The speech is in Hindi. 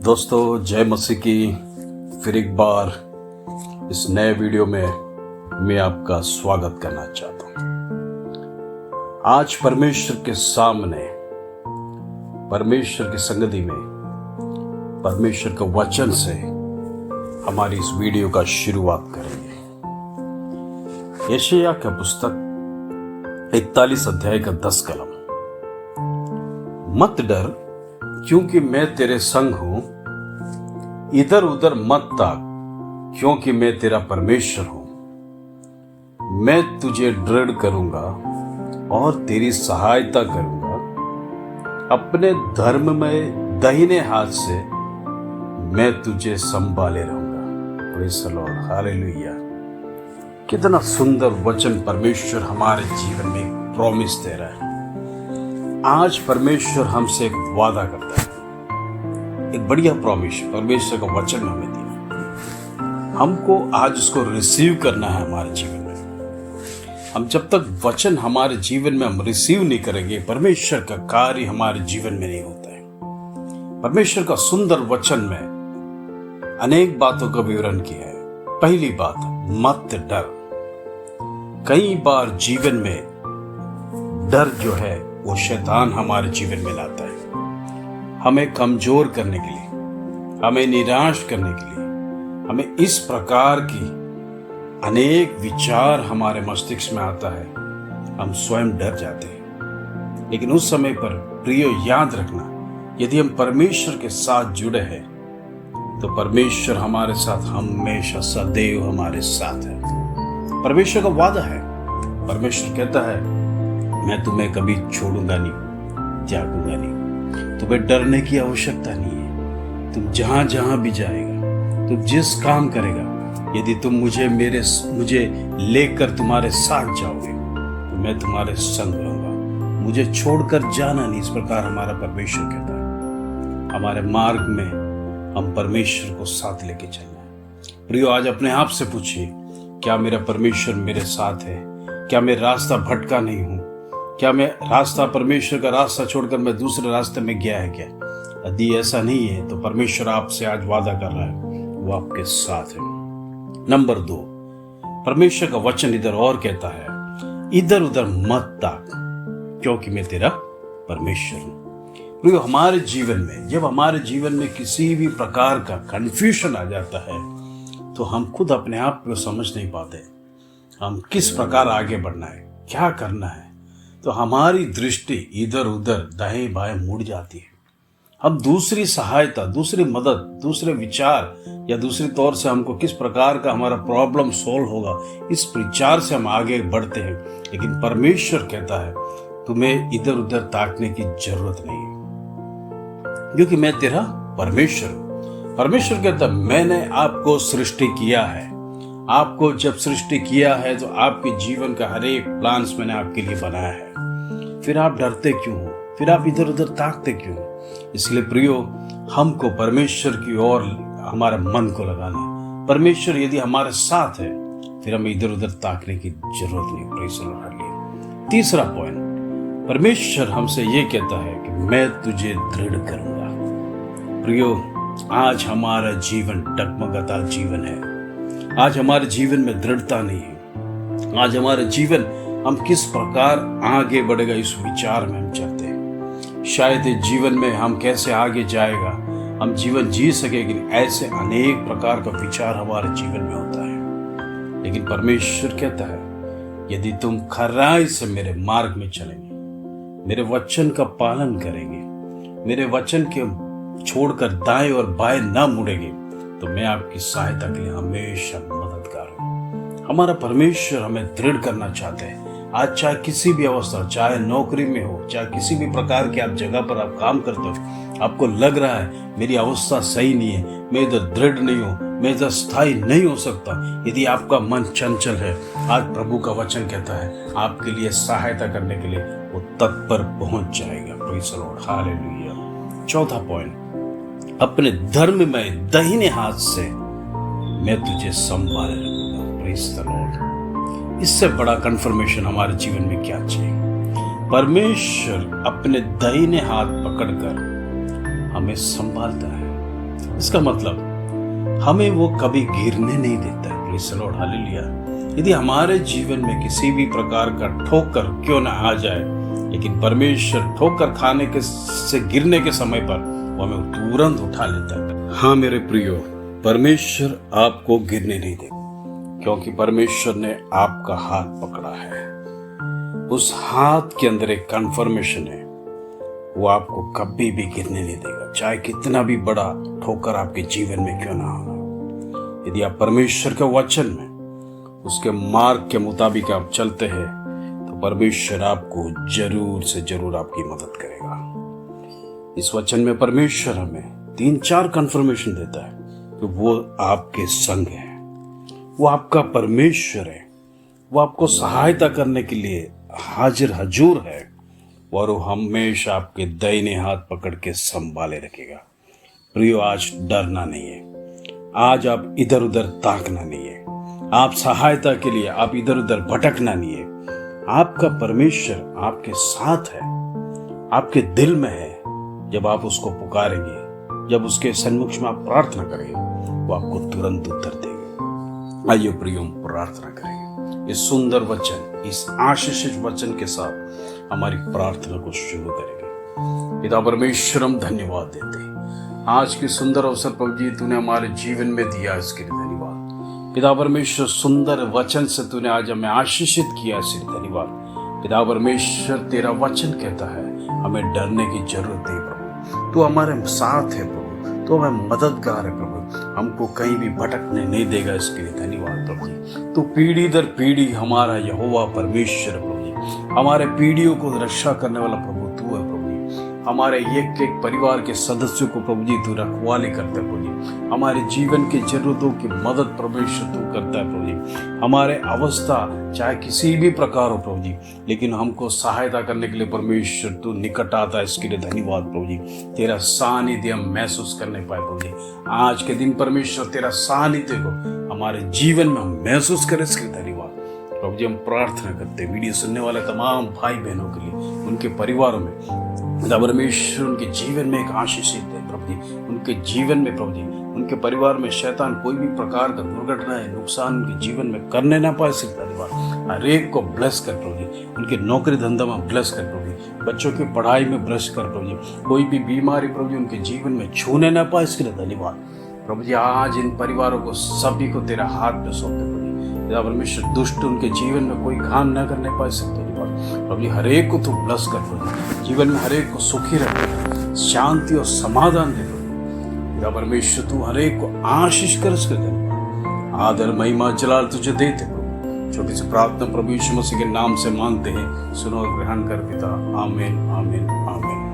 दोस्तों, जय मसीह की फिर एक बार इस नए वीडियो में मैं आपका स्वागत करना चाहता हूं। आज परमेश्वर के सामने, परमेश्वर की संगति में, परमेश्वर के वचन से हमारी इस वीडियो का शुरुआत करेंगे। यशायाह का पुस्तक 41 अध्याय का 10 कलम। मत डर, क्योंकि मैं तेरे संग हूं। इधर उधर मत ताक, क्योंकि मैं तेरा परमेश्वर हूं। मैं तुझे दृढ़ करूंगा और तेरी सहायता करूंगा। अपने धर्म में दाहिने हाथ से मैं तुझे संभाले रहूंगा। Praise the Lord, hallelujah. कितना सुंदर वचन परमेश्वर हमारे जीवन में एक प्रॉमिस दे रहा है। आज परमेश्वर हमसे एक वादा करता है, एक बढ़िया प्रॉमिस परमेश्वर का वचन में हमें दिया। हमको आज उसको रिसीव करना है हमारे जीवन में। हम जब तक वचन हमारे जीवन में हम रिसीव नहीं करेंगे, परमेश्वर का कार्य हमारे जीवन में नहीं होता है। परमेश्वर का सुंदर वचन में अनेक बातों का विवरण किया है। पहली बात, मत डर। कई बार जीवन में डर जो है वो शैतान हमारे जीवन में लाता है, हमें कमजोर करने के लिए, हमें निराश करने के लिए। हमें इस प्रकार की अनेक विचार हमारे मस्तिष्क में आता है, हम स्वयं डर जाते हैं। लेकिन उस समय पर प्रियो याद रखना, यदि हम परमेश्वर के साथ जुड़े हैं तो परमेश्वर हमारे साथ हमेशा सदैव हमारे साथ है। परमेश्वर का वादा है। परमेश्वर कहता है, मैं तुम्हें कभी छोड़ूंगा नहीं, त्यागूंगा नहीं। तुम्हें डरने की आवश्यकता नहीं है। तुम जहां जहां भी जाएगा, तुम जिस काम करेगा, यदि तुम मुझे लेकर तुम्हारे साथ जाओगे तो मैं तुम्हारे संग रहूंगा। मुझे छोड़कर जाना नहीं। इस प्रकार हमारा परमेश्वर कहता है। हमारे मार्ग में हम परमेश्वर को साथ लेके चलना है। प्रियो, आज अपने आप से पूछिए, क्या मेरा परमेश्वर मेरे साथ है? क्या मैं रास्ता भटका नहीं हूं? क्या मैं परमेश्वर का रास्ता छोड़कर मैं दूसरे रास्ते में गया है क्या? यदि ऐसा नहीं है तो परमेश्वर आपसे आज वादा कर रहा है, वो आपके साथ है। नंबर 2, परमेश्वर का वचन इधर और कहता है, इधर उधर मत ताक, क्योंकि मैं तेरा परमेश्वर हूं। क्योंकि हमारे जीवन में, जब हमारे जीवन में किसी भी प्रकार का कंफ्यूजन आ जाता है तो हम खुद अपने आप को समझ नहीं पाते हम किस प्रकार आगे बढ़ना है, क्या करना है। तो हमारी दृष्टि इधर उधर दाएं बाएं मुड़ जाती है। हम दूसरी सहायता, दूसरी मदद, दूसरे विचार या दूसरे तौर से हमको किस प्रकार का हमारा प्रॉब्लम सॉल्व होगा, इस विचार से हम आगे बढ़ते हैं। लेकिन परमेश्वर कहता है, तुम्हें इधर उधर ताकने की जरूरत नहीं है, क्योंकि मैं तेरा परमेश्वर हूं। परमेश्वर कहता है, मैंने आपको सृष्टि किया है। आपको जब सृष्टि किया है तो आपके जीवन का हर एक प्लान्स मैंने आपके लिए बनाया है। फिर आप डरते क्यों हो? फिर आप इधर उधर ताकते क्यों? इसलिए प्रियो, हमको परमेश्वर की ओर हमारा मन को लगाना है। परमेश्वर यदि हमारे साथ है फिर हमें इधर उधर ताकने की जरूरत नहीं। Praise the Lord. तीसरा पॉइंट, परमेश्वर हमसे ये कहता है कि मैं तुझे दृढ़ करूंगा। प्रियो, आज हमारा जीवन डगमगाता जीवन है। आज हमारे जीवन में दृढ़ता नहीं है। आज हमारा जीवन हम किस प्रकार आगे बढ़ेगा इस विचार में हम चलते हैं। शायद इस जीवन में हम कैसे आगे जाएगा, हम जीवन जी सकेंगे, ऐसे अनेक प्रकार का विचार हमारे जीवन में होता है। लेकिन परमेश्वर कहता है, यदि तुम खराई से मेरे मार्ग में चलेंगे, मेरे वचन का पालन करेंगे, मेरे वचन के छोड़कर दाएं और बाएं ना मुड़ेंगे, तो मैं आपकी सहायता के लिए हमेशा मददगार हूं। हमारा परमेश्वर हमें दृढ़ करना चाहते हैं। आज चाहे किसी भी अवस्था, चाहे नौकरी में हो, चाहे किसी भी प्रकार के आप जगह पर आप काम करते हो, आपको लग रहा है मेरी अवस्था सही नहीं है, मैं इधर दृढ़ नहीं हूं, मैं इधर स्थायी नहीं हो सकता। यदि आपका मन चंचल है, आज प्रभु का वचन कहता है आपके लिए सहायता करने के लिए वो तत्पर पहुंच जाएगा। Praise the Lord, hallelujah. चौथा पॉइंट, अपने धर्म में दाहिने हाथ से मैं तुझे संभाले रखूंगा। Praise the Lord. इससे बड़ा कंफर्मेशन हमारे जीवन में क्या चाहिए? परमेश्वर अपने दाहिने हाथ पकड़कर हमें संभालता है, इसका मतलब हमें वो कभी गिरने नहीं देता है। Praise the Lord, hallelujah. यदि हमारे जीवन में किसी भी प्रकार का ठोकर क्यों ना आ जाए, लेकिन परमेश्वर ठोकर खाने के से गिरने के समय पर वो हमें तुरंत उठा लेता है। हाँ मेरे प्रियो, परमेश्वर आपको गिरने नहीं देगा, क्योंकि परमेश्वर ने आपका हाथ पकड़ा है। उस हाथ के अंदर एक कन्फर्मेशन है, वो आपको कभी भी गिरने नहीं देगा, चाहे कितना भी बड़ा ठोकर आपके जीवन में क्यों ना हो। यदि आप परमेश्वर के वचन में, उसके मार्ग के मुताबिक आप चलते हैं, तो परमेश्वर आपको जरूर से जरूर आपकी मदद करेगा। इस वचन में परमेश्वर हमें 3-4 कन्फर्मेशन देता है कि वो आपके संग है, वो आपका परमेश्वर है, वो आपको सहायता करने के लिए हाजिर हजूर है, और वो हमेशा आपके दाहिने हाथ पकड़ के संभाले रखेगा। प्रियो, आज डरना नहीं है, आज आप इधर उधर ताकना नहीं है, आप सहायता के लिए आप इधर उधर भटकना नहीं है। आपका परमेश्वर आपके साथ है, आपके दिल में है। जब आप उसको पुकारेंगे, जब उसके सन्मुख में आप प्रार्थना करेंगे, वो आपको तुरंत उत्तर देगा। आइए प्रियो, प्रार्थना करेंगे। इस सुंदर वचन, इस आशीषित वचन के साथ हमारी प्रार्थना को शुरू करेंगे। पिता परमेश्वर, हम धन्यवाद देते हैं आज की सुंदर अवसर प्रभु जी तूने हमारे जीवन में दिया, इसके लिए धन्यवाद। पिता परमेश्वर, सुंदर वचन से तूने आज हमें आशीषित किया, इसके लिए धन्यवाद। पिता परमेश्वर, तेरा वचन कहता है हमें डरने की जरूरत नहीं प्रभु, तू हमारे साथ है प्रभु, तू हमें मददगार है प्रभु, हमको कहीं भी भटकने नहीं देगा, इसके लिए धन्यवाद प्रभु जी। तू पीढ़ी दर पीढ़ी हमारा यहोवा परमेश्वर प्रभु जी, हमारे पीढ़ियों को रक्षा करने वाला प्रभु तू है प्रभु जी। हमारे एक एक परिवार के सदस्यों को प्रभु जी तू रखवाली करता है प्रभु जी, हमारे जीवन की जरूरतों की मदद परमेश्वर तू करता है प्रभु जी। हमारे अवस्था चाहे किसी भी प्रकार हो प्रभु जी, लेकिन हमको सहायता करने के लिए परमेश्वर तू निकट आता है, इसके लिए धन्यवाद प्रभु जी। तेरा सानिध्य हम महसूस करने पाए प्रभु जी, आज के दिन परमेश्वर तेरा सानिध्य को हमारे जीवन में हम महसूस करें, इसके लिए धन्यवाद प्रभु जी। हम प्रार्थना करते हैं वीडियो सुनने वाले तमाम भाई बहनों के लिए, उनके परिवारों में परमेश्वर उनके जीवन में एक आशीषित है प्रभु जी, उनके जीवन में प्रभु जी, उनके परिवार में शैतान कोई भी प्रकार का दुर्घटना है नुकसान उनके जीवन में करने ना पाए, सिर्फ धन्यवाद। हर एक को ब्लेस कर प्रभु जी, उनके नौकरी धंधा में ब्लेस कर प्रभु जी, बच्चों की पढ़ाई में ब्लेस कर प्रभु जी, कोई भी बीमारी प्रभु जी उनके जीवन में छूने ना पाए, इसके लिए धन्यवाद प्रभु जी। आज इन परिवारों को सभी को तेरा हाथ में सौंपते प्रभु जी, परमेश्वर दुष्ट उनके जीवन में कोई घान न करने पाए, सिर्फ प्रभु जी। हर एक को तू ब्लेस कर प्रभु, जीवन में हर एक को सुखी रख, शांति और समाधान दे प्रभु परमेश्वर। तू हर एक को आशीष कर, आदर महिमा जलाल तुझे देते प्रभु। छोटी सी प्रार्थना प्रभु यीशु मसीह के नाम से मांगते हैं, सुनो और ग्रहण कर पिता, आमीन आमीन आमीन।